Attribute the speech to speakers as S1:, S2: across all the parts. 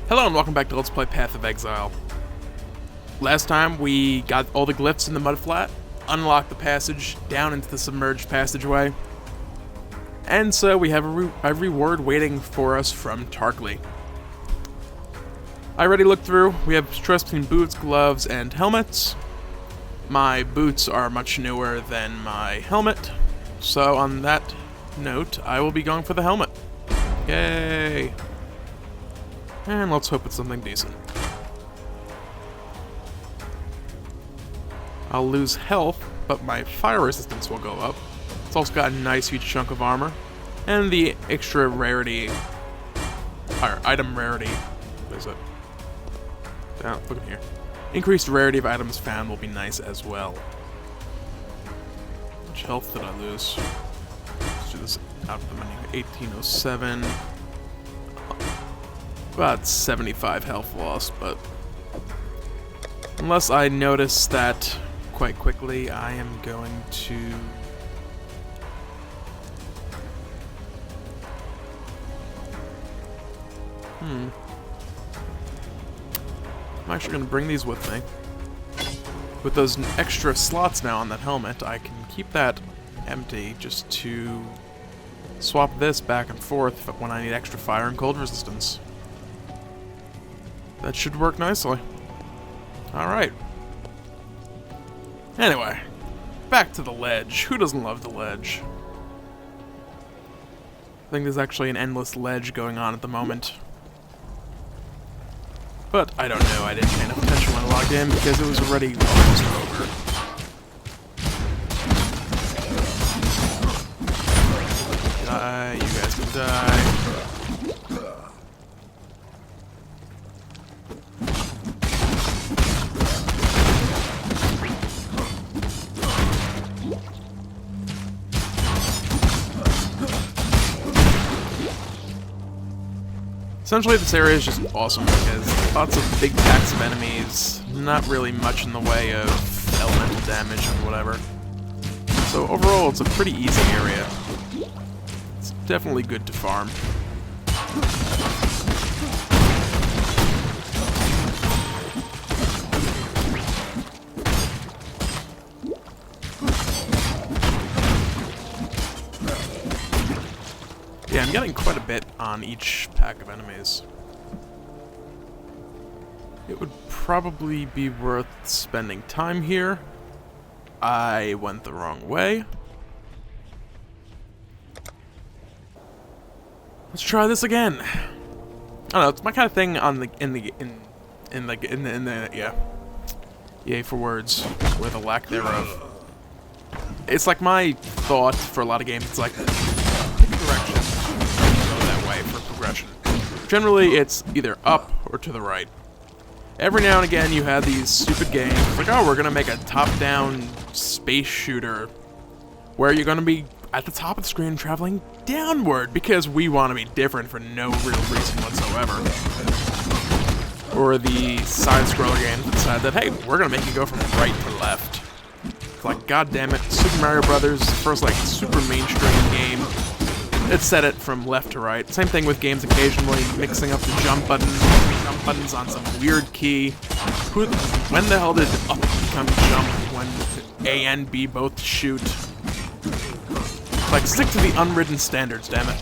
S1: Hello and welcome back to Let's Play Path of Exile. Last time we got all the glyphs in the mudflat, unlocked the passage down into the submerged passageway, and so we have a reward waiting for us from Tarkleigh. I already looked through. We have choice between boots, gloves, and helmets. My boots are much newer than my helmet, so on that note, I will be going for the helmet. Yay! And let's hope it's something decent. I'll lose health, but my fire resistance will go up. It's also got a nice huge chunk of armor. And the extra rarity, or item rarity, what is it? Look in here. Increased rarity of items found will be nice as well. How much health did I lose? Let's do this out of the menu. 1807. About 75 health loss, but unless I notice that quite quickly, I am going to I'm actually going to bring these with me. With those extra slots now on that helmet, I can keep that empty just to swap this back and forth when I need extra fire and cold resistance. That should work nicely. Alright. Anyway, back to the ledge. Who doesn't love the ledge? I think there's actually an endless ledge going on at the moment. But I don't know, I didn't pay enough attention when I logged in because it was already almost over. Die, you guys can die. Essentially, this area is just awesome because lots of big packs of enemies, not really much in the way of elemental damage and whatever. So overall, it's a pretty easy area. It's definitely good to farm. Yeah, I'm getting quite a bit on each pack of enemies. It would probably be worth spending time here. I went the wrong way. Let's try this again. I don't know, it's my kind of thing on yeah. Yay for words, or the lack thereof. It's like my thought for a lot of games, it's like, pick a direction. For progression. Generally, it's either up or to the right. Every now and again, you have these stupid games, like, oh, we're gonna make a top-down space shooter, where you're gonna be at the top of the screen traveling downward, because we want to be different for no real reason whatsoever. Or the side-scroller games that decide that, hey, we're gonna make you go from right to left. Like, goddammit, Super Mario Brothers, first, like, super mainstream game, it set it from left to right. Same thing with games occasionally mixing up the jump buttons on some weird key. When the hell did up become jump when A and B both shoot? Like, stick to the unwritten standards, damn it.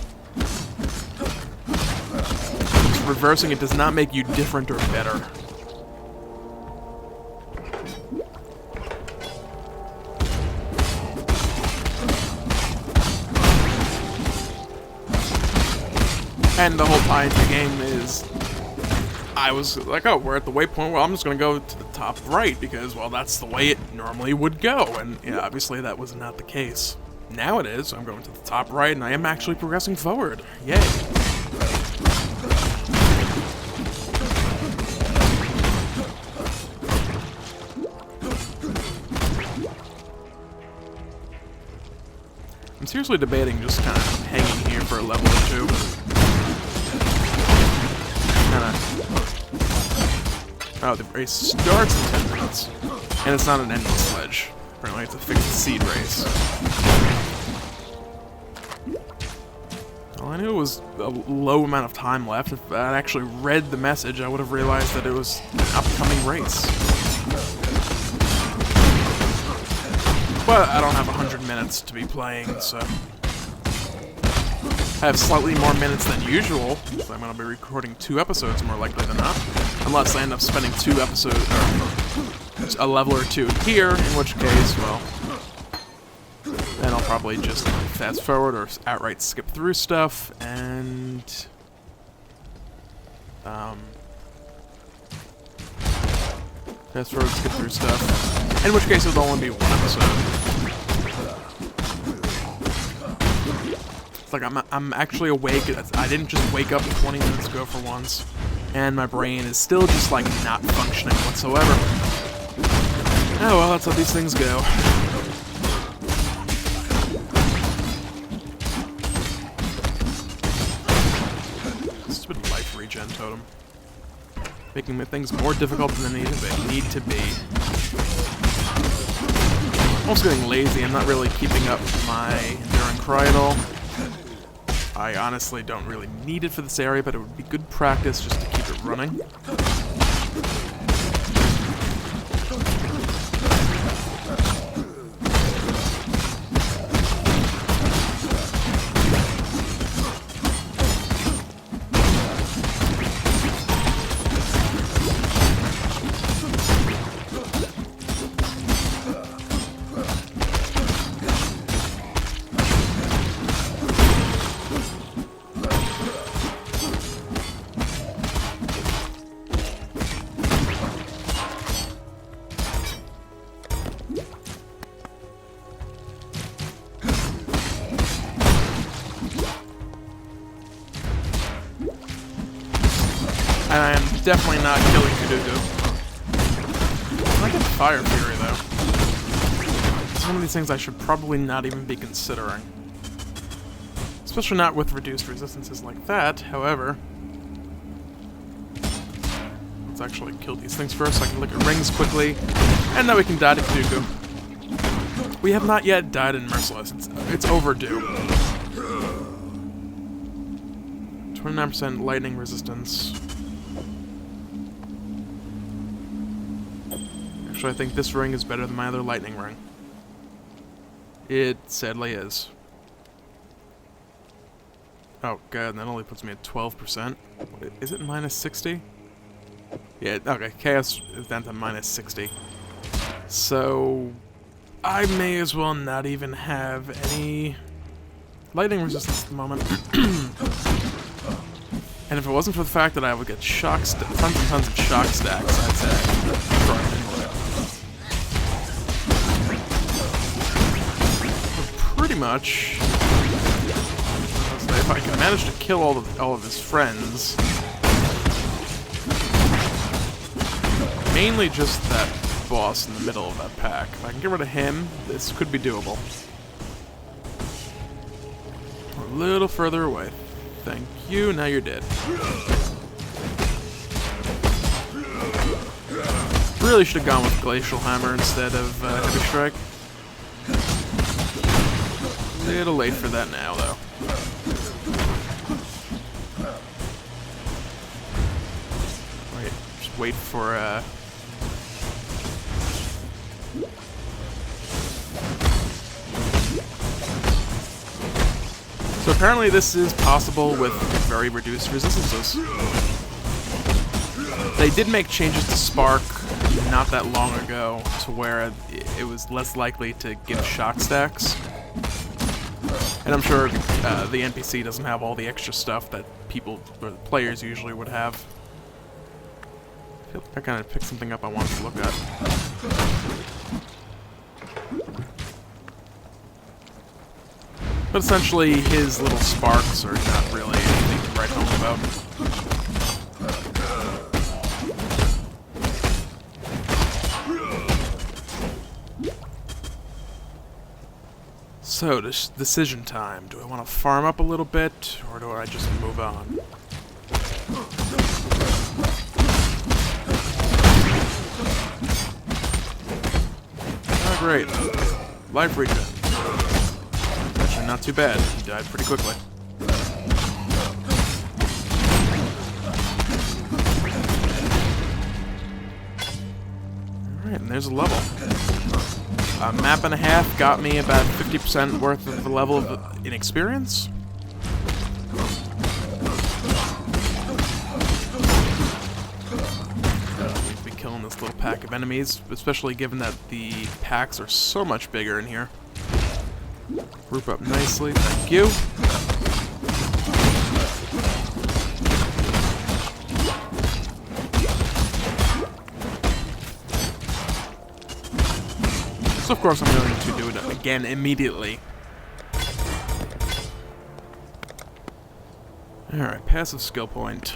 S1: Reversing it does not make you different or better. And the whole tie into the game is, I was like, oh, we're at the waypoint, well, I'm just going to go to the top right, because, well, that's the way it normally would go, and yeah, obviously that was not the case. Now it is, so I'm going to the top right, and I am actually progressing forward. Yay. I'm seriously debating just kind of hanging here for a level or two. Oh, the race starts in 10 minutes. And it's not an endless ledge. Apparently it's a fixed seed race. Well, I knew it was a low amount of time left. If I'd actually read the message, I would have realized that it was an upcoming race. But I don't have 100 minutes to be playing, so... I have slightly more minutes than usual, so I'm going to be recording 2 episodes more likely than not. Unless I end up spending 2 episodes, or a level or 2 here, in which case, well... then I'll probably just fast forward or outright skip through stuff, and... fast forward, skip through stuff. In which case it would only be 1 episode. It's like I'm actually awake. I didn't just wake up 20 minutes ago for once, and my brain is still just like not functioning whatsoever. Oh well, that's how these things go. Stupid life regen totem, making things more difficult than they need to be. I'm also getting lazy. I'm not really keeping up my enduring cry at all. I honestly don't really need it for this area, but it would be good practice just to keep it running. And I am definitely not killing Kuduku. I get Fire Fury, though. It's one of these things I should probably not even be considering. Especially not with reduced resistances like that, however. Let's actually kill these things first so I can look at rings quickly. And then we can die to Kuduku. We have not yet died in Merciless. It's overdue. 29% lightning resistance. Actually, I think this ring is better than my other lightning ring. It sadly is. Oh god, that only puts me at 12%. Is it minus 60? Yeah, okay, Chaos is down to minus 60. So... I may as well not even have any lightning resistance at the moment. And if it wasn't for the fact that I would get tons and tons of shock stacks, I'd say pretty much. If I can manage to kill all of his friends, mainly just that boss in the middle of that pack. If I can get rid of him, this could be doable. A little further away. Thank you, now you're dead. Really should have gone with Glacial Hammer instead of Heavy Strike. A little late for that now, though. Wait, just wait for, So apparently this is possible with very reduced resistances. They did make changes to Spark not that long ago to where it was less likely to give shock stacks. And I'm sure the NPC doesn't have all the extra stuff that people, or the players usually would have. I feel like I kind of picked something up I wanted to look at. But essentially, his little sparks are not really anything to write home about. So, decision time. Do I want to farm up a little bit, or do I just move on? Oh, great. Life regen. Actually, not too bad. He died pretty quickly. And there's a level. A map and a half got me about 50% worth of the level of inexperience. We'll be killing this little pack of enemies, especially given that the packs are so much bigger in here. Group up nicely, thank you. So of course I'm going to do it again immediately. Alright, passive skill point.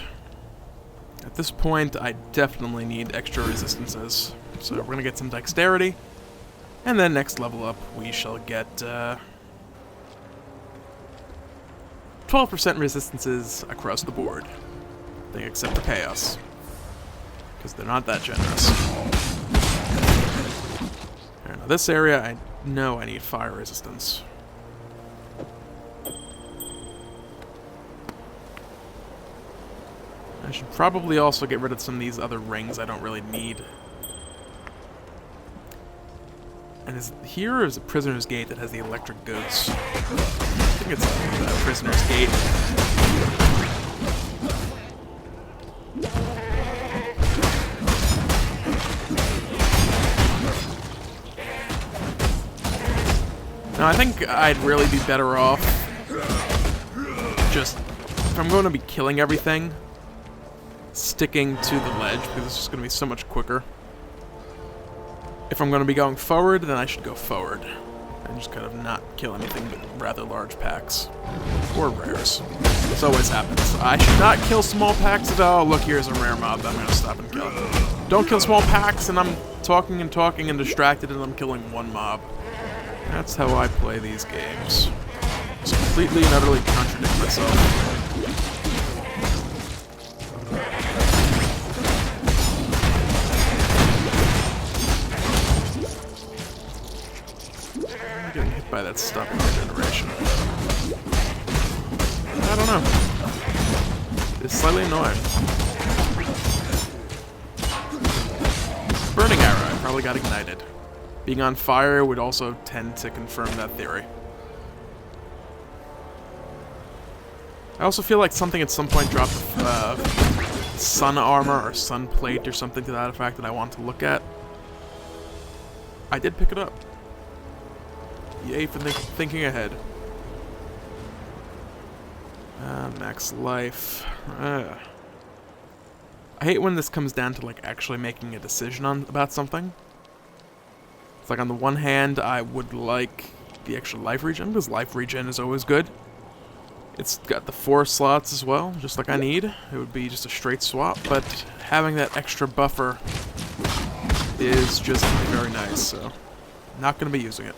S1: At this point, I definitely need extra resistances. So we're going to get some dexterity. And then next level up, we shall get 12% resistances across the board. I think except for Chaos. Because they're not that generous. Now this area, I know I need fire resistance. I should probably also get rid of some of these other rings I don't really need. And is here or is it Prisoner's Gate that has the electric goods? I think it's Prisoner's Gate. Now I think I'd really be better off just, if I'm going to be killing everything, sticking to the ledge, because it's just going to be so much quicker. If I'm going to be going forward, then I should go forward. And just kind of not kill anything but rather large packs. Or rares. This always happens. I should not kill small packs at all. Look, here's a rare mob that I'm going to stop and kill. Don't kill small packs, and I'm talking and distracted, and I'm killing one mob. That's how I play these games. Just completely and utterly contradict myself. I'm getting hit by that stopping regeneration. I don't know. It's slightly annoying. Burning arrow, I probably got ignited. Being on fire would also tend to confirm that theory. I also feel like something at some point dropped sun armor or sun plate or something to that effect that I want to look at. I did pick it up. Yay for thinking ahead. Max life. I hate when this comes down to like actually making a decision about something. It's like on the one hand, I would like the extra life regen, because life regen is always good. It's got the 4 slots as well, just like I need. It would be just a straight swap, but having that extra buffer is just very nice, so not going to be using it.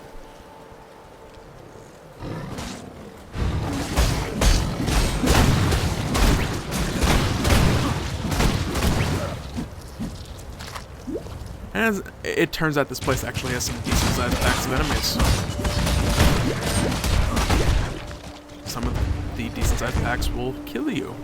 S1: And as it turns out, this place actually has some decent-sized packs of enemies. Some of the decent-sized packs will kill you.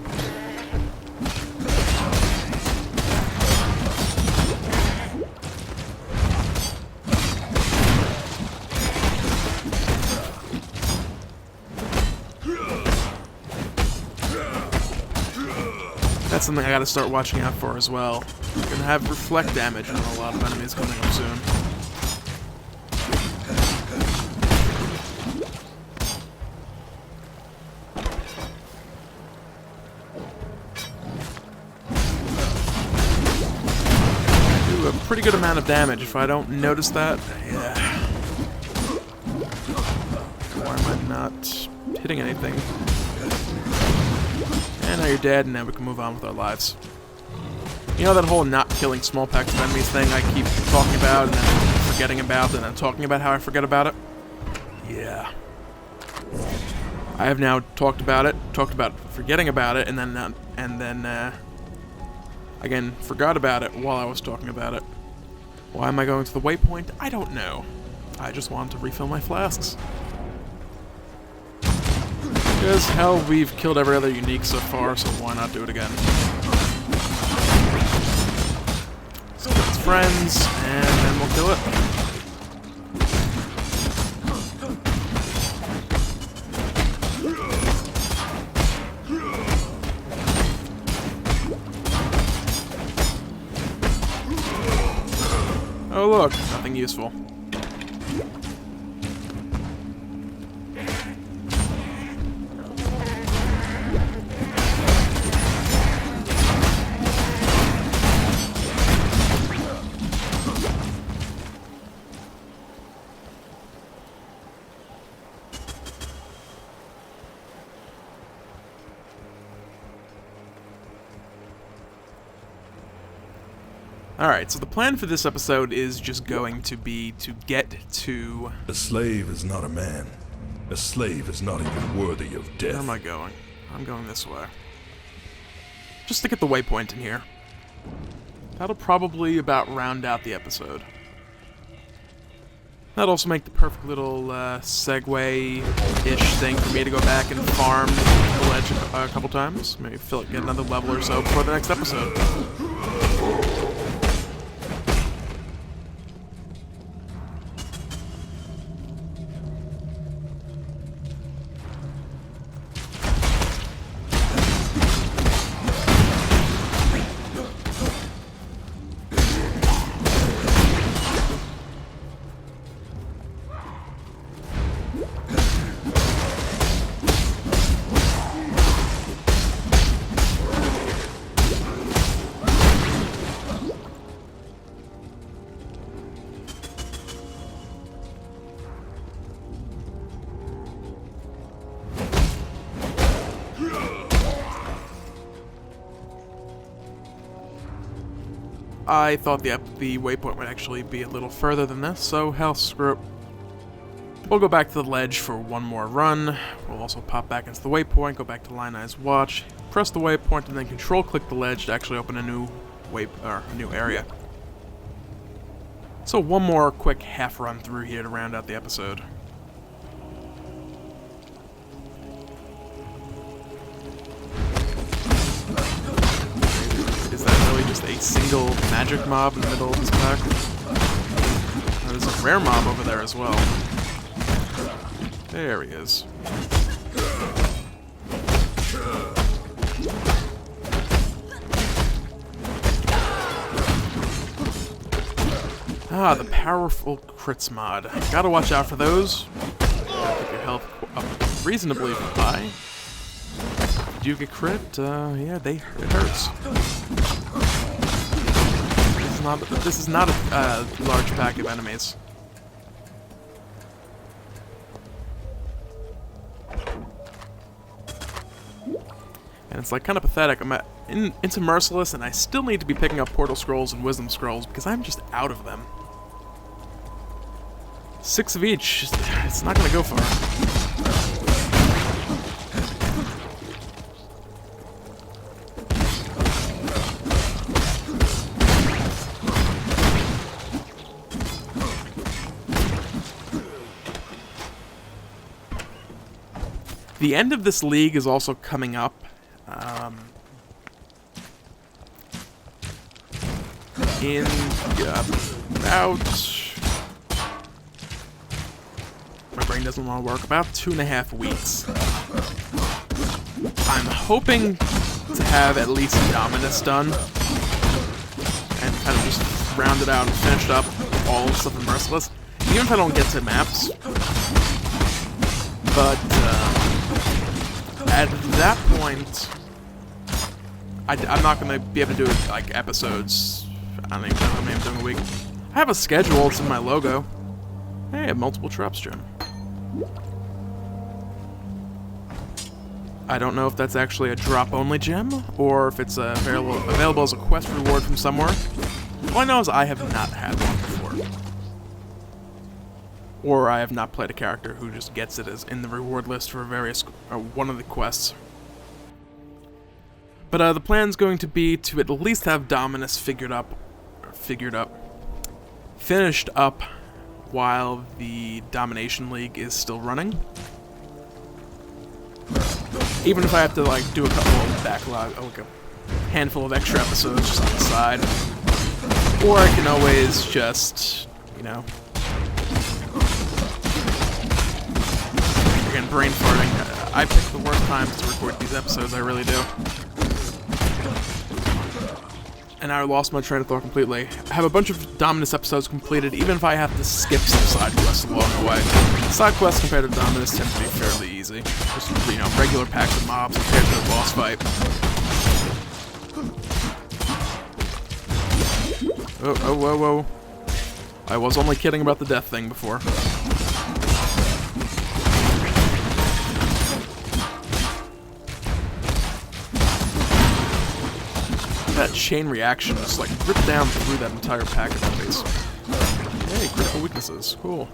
S1: That's something I gotta start watching out for as well. I'm gonna have reflect damage on a lot of enemies coming up soon. Do a pretty good amount of damage if I don't notice that. Yeah. Why am I not hitting anything? And now you're dead, and now we can move on with our lives. You know that whole not killing small packs of enemies thing I keep talking about and then forgetting about and then talking about how I forget about it? Yeah. I have now talked about forgetting about it, and then again, forgot about it while I was talking about it. Why am I going to the waypoint? I don't know. I just wanted to refill my flasks. Because, hell, we've killed every other unique so far, so why not do it again? So that's friends, and then we'll kill it. Oh look, nothing useful. Alright, so the plan for this episode is just going to be to get to...
S2: A slave is not a man. A slave is not even worthy of death.
S1: Where am I going? I'm going this way. Just to get the waypoint in here. That'll probably about round out the episode. That'll also make the perfect little segue-ish thing for me to go back and farm the ledge a couple times. Maybe get another level or so before the next episode. I thought the waypoint would actually be a little further than this, so hell, screw it. We'll go back to the ledge for one more run. We'll also pop back into the waypoint, go back to Line Eye's Watch, press the waypoint, and then control-click the ledge to actually open a new new area. So one more quick half run through here to round out the episode. Just a single magic mob in the middle of this pack. There's a rare mob over there as well. There he is. Ah, the powerful crits mod. Gotta watch out for those. Keep your health up reasonably high. Did you get crit? Yeah, it hurts. This is not a large pack of enemies. And it's like kind of pathetic. I'm into Merciless, and I still need to be picking up Portal Scrolls and Wisdom Scrolls because I'm just out of them. 6 of each. It's not gonna go far. The end of this league is also coming up. In about... My brain doesn't want to work. About 2.5 weeks. I'm hoping to have at least Dominus done. And kind of just round it out and finish up all the stuff in Merciless. Even if I don't get to maps. But, at that point, I'm not going to be able to do it, like, episodes. I don't even know how many I'm doing a week. I have a schedule, it's in my logo. Hey, I have multiple traps gem. I don't know if that's actually a drop-only gem, or if it's available as a quest reward from somewhere. All I know is I have not had one before. Or I have not played a character who just gets it as in the reward list for one of the quests. But the plan's going to be to at least have Dominus finished up while the Domination League is still running. Even if I have to like do a couple of backlog, like a handful of extra episodes just on the side. Or I can always just you know. Again, brain farting. I pick the worst times to record these episodes, I really do. And I lost my train of thought completely. I have a bunch of Dominus episodes completed, even if I have to skip some side quests along the way. Side quests compared to Dominus tend to be fairly easy. Just, you know, regular packs of mobs compared to the boss fight. Oh, oh, whoa, whoa. I was only kidding about the death thing before. That chain reaction just like ripped down through that entire pack of enemies. Hey, critical weaknesses. Cool.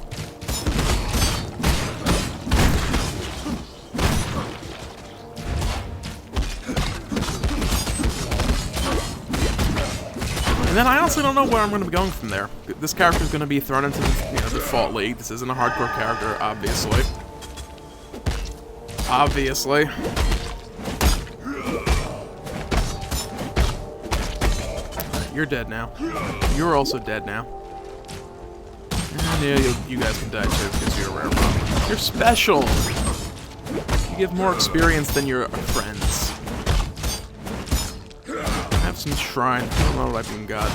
S1: And then I honestly don't know where I'm going to be going from there. This character is going to be thrown into the default league. This isn't a hardcore character, obviously. Obviously. You're dead now. You're also dead now. And yeah, you guys can die too because you're a rare mob. You're special! You give more experience than your friends. Have some shrine. I don't know what I've even got.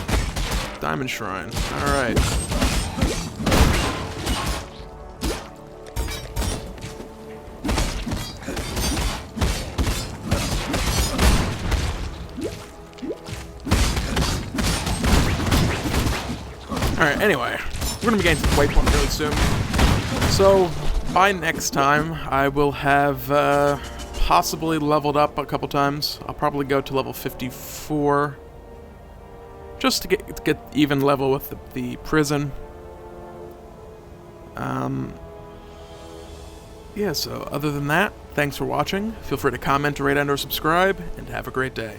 S1: Diamond shrine. Alright. Alright, anyway, we're gonna be getting to the waypoint really soon. So, by next time, I will have possibly leveled up a couple times. I'll probably go to level 54. Just to get even level with the prison. Yeah, so other than that, thanks for watching. Feel free to comment, rate, and/or subscribe, and have a great day.